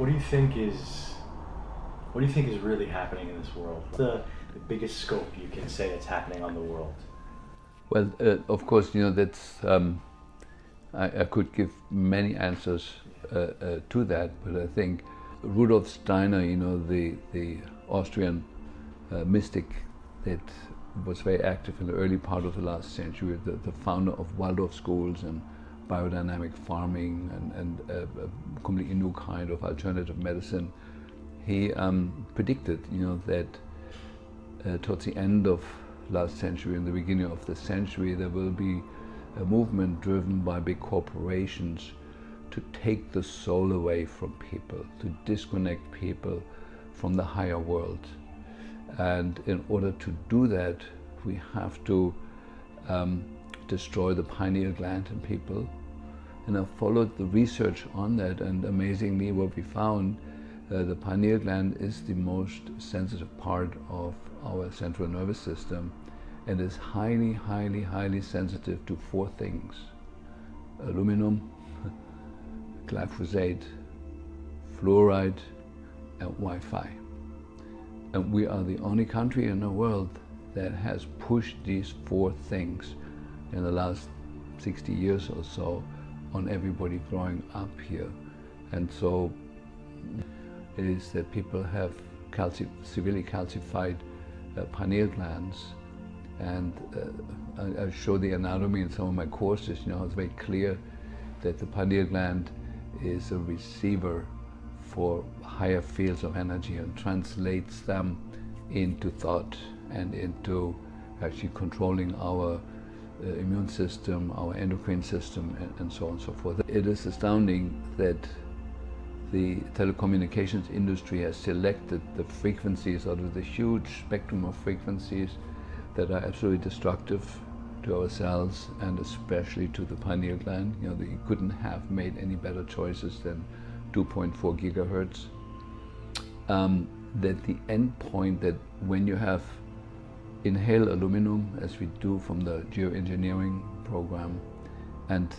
What do you think is really happening in this world? What's the biggest scope you can say that's happening on the world? Well, of course, that's I could give many answers to that, but I think Rudolf Steiner, the Austrian mystic that was very active in the early part of the last century, the founder of Waldorf schools and biodynamic farming and a completely new kind of alternative medicine. He predicted, that towards the end of last century and the beginning of this century, there will be a movement driven by big corporations to take the soul away from people, to disconnect people from the higher world. And in order to do that, we have to destroy the pineal gland in people. And I followed the research on that, and amazingly what we found, the pineal gland is the most sensitive part of our central nervous system and is highly, highly, highly sensitive to 4 things: aluminum, glyphosate, fluoride, and Wi-Fi. And we are the only country in the world that has pushed these 4 things in the last 60 years or so on everybody growing up here. And so it is that people have severely calcified pineal glands. And I show the anatomy in some of my courses. It's very clear that the pineal gland is a receiver for higher fields of energy and translates them into thought and into actually controlling our immune system, our endocrine system, and so on and so forth. It is astounding that the telecommunications industry has selected the frequencies out of the huge spectrum of frequencies that are absolutely destructive to our cells and especially to the pineal gland. They couldn't have made any better choices than 2.4 gigahertz. That the end point, that when you have inhale aluminum, as we do from the geoengineering program, and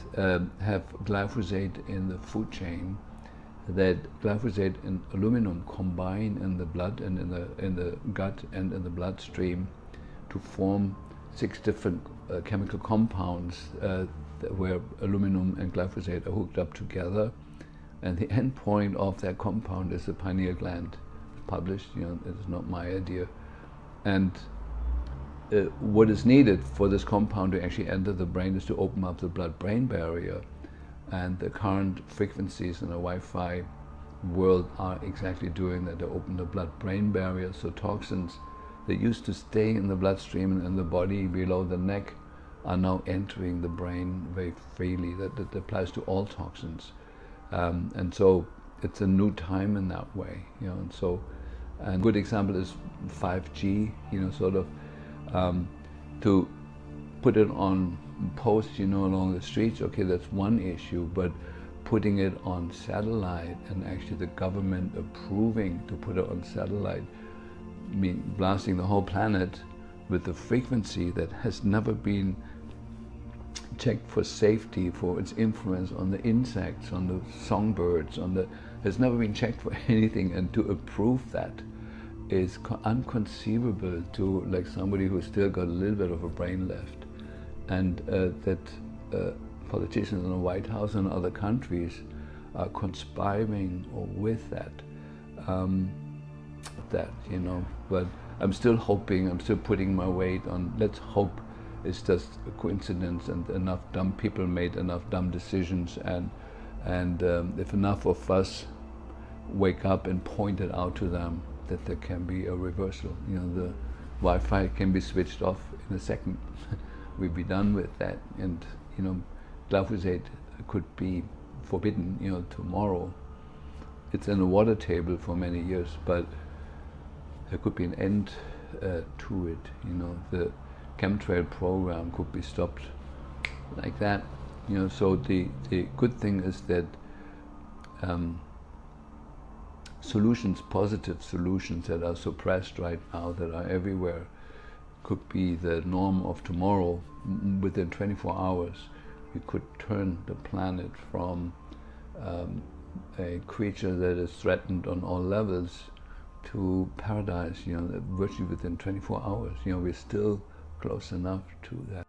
have glyphosate in the food chain, that glyphosate and aluminum combine in the blood and in the gut and in the bloodstream to form 6 different chemical compounds where aluminum and glyphosate are hooked up together, and the end point of that compound is the pineal gland. It's published, it's not my idea. And what is needed for this compound to actually enter the brain is to open up the blood-brain barrier, and the current frequencies in the Wi-Fi world are exactly doing that. They open the blood-brain barrier, so toxins that used to stay in the bloodstream and in the body below the neck are now entering the brain very freely. That applies to all toxins, and so it's a new time in that way. And so, and a good example is 5G. Sort of to put it on posts, along the streets. Okay, that's one issue, but putting it on satellite and actually the government approving to put it on satellite, blasting the whole planet with a frequency that has never been checked for safety, for its influence on the insects, on the songbirds, has never been checked for anything, and to approve that is unconceivable to like somebody who's still got a little bit of a brain left. And that politicians in the White House and other countries are conspiring with that. But I'm still hoping, I'm still putting my weight on, let's hope it's just a coincidence and enough dumb people made enough dumb decisions, and if enough of us wake up and point it out to them, that there can be a reversal. The Wi-Fi can be switched off in a second. We'd be done with that, and glyphosate could be forbidden tomorrow. It's in the water table for many years, but there could be an end to it. The chemtrail program could be stopped like that. So the good thing is that positive solutions that are suppressed right now, that are everywhere, could be the norm of tomorrow. Within 24 hours, we could turn the planet from a creature that is threatened on all levels to paradise, virtually within 24 hours. We're still close enough to that.